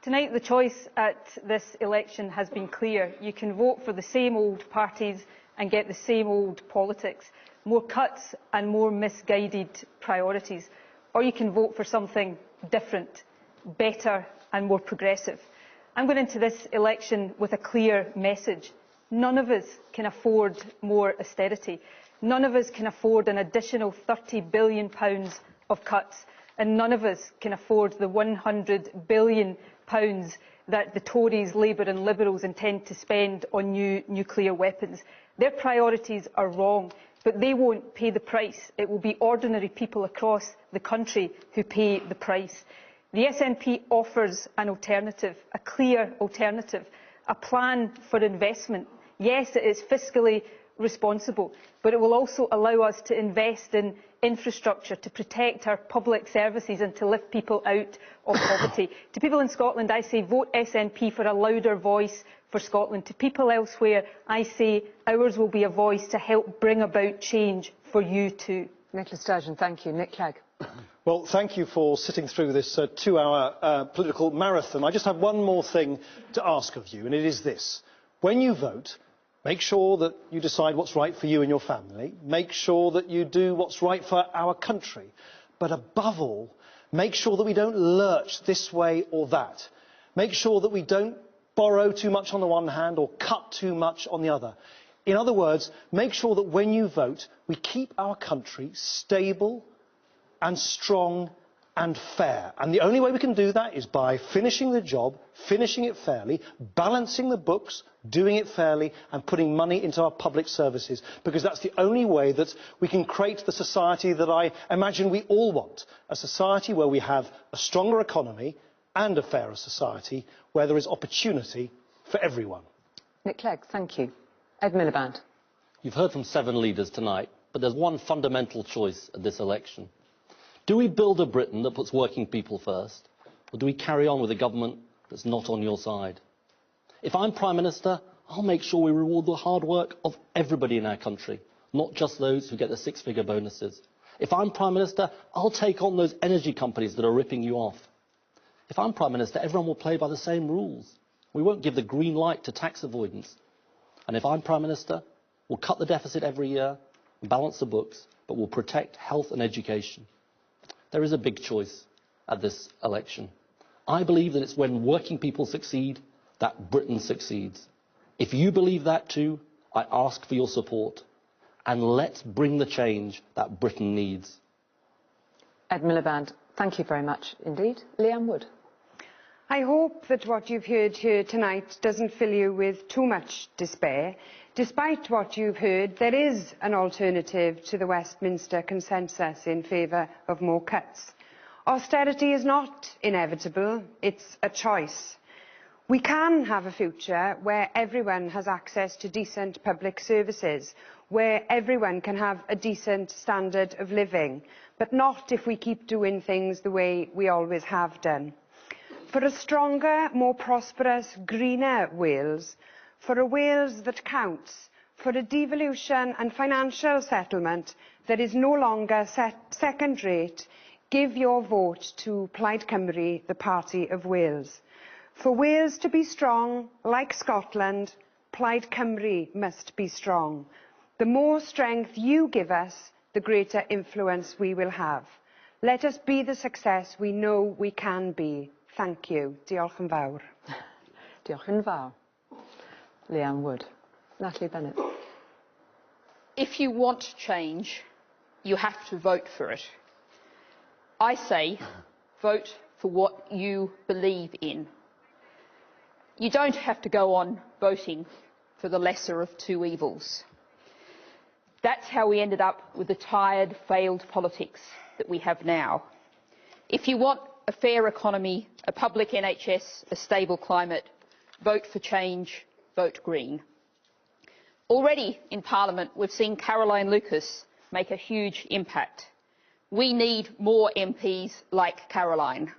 Tonight, the choice at this election has been clear. You can vote for the same old parties and get the same old politics, more cuts and more misguided priorities. Or you can vote for something different, better and more progressive. I'm going into this election with a clear message. None of us can afford more austerity. None of us can afford an additional £30 billion of cuts. And none of us can afford the £100 billion that the Tories, Labour and Liberals intend to spend on new nuclear weapons. Their priorities are wrong, but they won't pay the price. It will be ordinary people across the country who pay the price. The SNP offers an alternative, a clear alternative, a plan for investment. Yes, it is fiscally responsible, but it will also allow us to invest in infrastructure, to protect our public services and to lift people out of poverty. To people in Scotland, I say vote SNP for a louder voice for Scotland. To people elsewhere, I say ours will be a voice to help bring about change for you too. Nicola Sturgeon, thank you. Nick Clegg. Well, thank you for sitting through this 2-hour political marathon. I just have one more thing to ask of you, and it is this. When you vote, make sure that you decide what's right for you and your family. Make sure that you do what's right for our country. But above all, make sure that we don't lurch this way or that. Make sure that we don't borrow too much on the one hand or cut too much on the other. In other words, make sure that when you vote, we keep our country stable and strong and fair. And the only way we can do that is by finishing the job, finishing it fairly, balancing the books, doing it fairly and putting money into our public services. Because that's the only way that we can create the society that I imagine we all want. A society where we have a stronger economy and a fairer society, where there is opportunity for everyone. Nick Clegg, thank you. Ed Miliband. You've heard from 7 leaders tonight, but there's one fundamental choice at this election. Do we build a Britain that puts working people first, or do we carry on with a government that's not on your side? If I'm Prime Minister, I'll make sure we reward the hard work of everybody in our country, not just those who get the 6-figure bonuses. If I'm Prime Minister, I'll take on those energy companies that are ripping you off. If I'm Prime Minister, everyone will play by the same rules. We won't give the green light to tax avoidance. And if I'm Prime Minister, we'll cut the deficit every year, balance the books, but we'll protect health and education. There is a big choice at this election. I believe that it's when working people succeed that Britain succeeds. If you believe that too, I ask for your support. And let's bring the change that Britain needs. Ed Miliband, thank you very much indeed. Leanne Wood. I hope that what you've heard here tonight doesn't fill you with too much despair. Despite what you've heard, there is an alternative to the Westminster consensus in favour of more cuts. Austerity is not inevitable, it's a choice. We can have a future where everyone has access to decent public services, where everyone can have a decent standard of living, but not if we keep doing things the way we always have done. For a stronger, more prosperous, greener Wales, for a Wales that counts, for a devolution and financial settlement that is no longer second-rate, give your vote to Plaid Cymru, the party of Wales. For Wales to be strong, like Scotland, Plaid Cymru must be strong. The more strength you give us, the greater influence we will have. Let us be the success we know we can be. Thank you. Diolch yn fawr. Diolch yn fawr. Leanne Wood. Natalie Bennett. If you want change, you have to vote for it. I say, vote for what you believe in. You don't have to go on voting for the lesser of two evils. That's how we ended up with the tired, failed politics that we have now. If you want a fair economy, a public NHS, a stable climate, vote for change, vote Green. Already in Parliament, we've seen Caroline Lucas make a huge impact. We need more MPs like Caroline.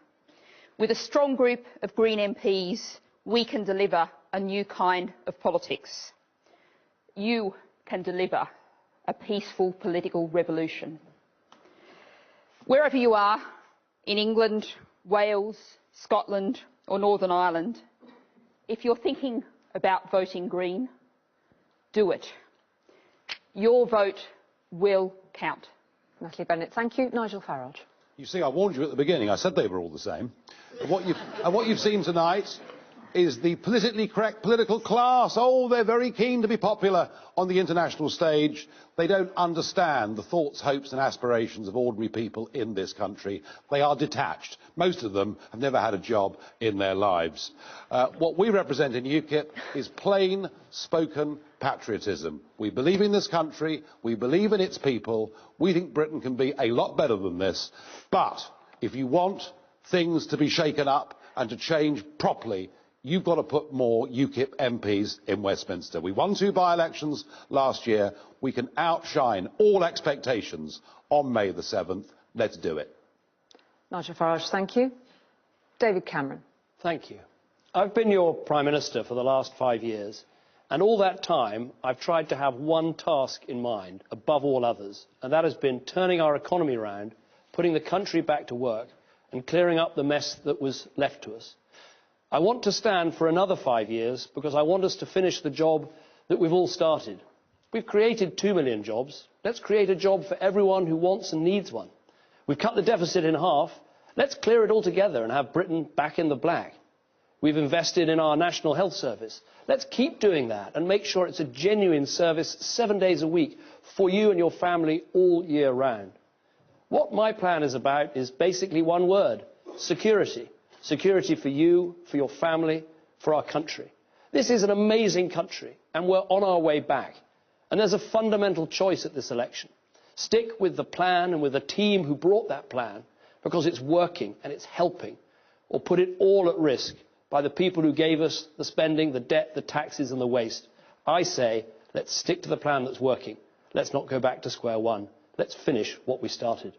With a strong group of Green MPs, we can deliver a new kind of politics. You can deliver a peaceful political revolution. Wherever you are, in England, Wales, Scotland or Northern Ireland, if you're thinking about voting Green, do it. Your vote will count. Natalie Bennett, thank you. Nigel Farage. You see, I warned you at the beginning. I said they were all the same. And what you've seen tonight is the politically correct political class. Oh, they're very keen to be popular on the international stage. They don't understand the thoughts, hopes and aspirations of ordinary people in this country. They are detached. Most of them have never had a job in their lives. What we represent in UKIP is plain spoken patriotism. We believe in this country. We believe in its people. We think Britain can be a lot better than this. But if you want things to be shaken up and to change properly, you've got to put more UKIP MPs in Westminster. We won 2 by-elections last year. We can outshine all expectations on May the 7th. Let's do it. Nigel Farage, thank you. David Cameron. Thank you. I've been your Prime Minister for the last 5 years, and all that time I've tried to have one task in mind above all others, and that has been turning our economy around, putting the country back to work and clearing up the mess that was left to us. I want to stand for another 5 years because I want us to finish the job that we've all started. We've created 2 million jobs. Let's create a job for everyone who wants and needs one. We've cut the deficit in half. Let's clear it all together and have Britain back in the black. We've invested in our National Health Service. Let's keep doing that and make sure it's a genuine service 7 days a week for you and your family all year round. What my plan is about is basically one word: security. Security for you, for your family, for our country. This is an amazing country, and we're on our way back. And there's a fundamental choice at this election. Stick with the plan and with the team who brought that plan, because it's working and it's helping, or put it all at risk by the people who gave us the spending, the debt, the taxes and the waste. I say, let's stick to the plan that's working. Let's not go back to square one. Let's finish what we started.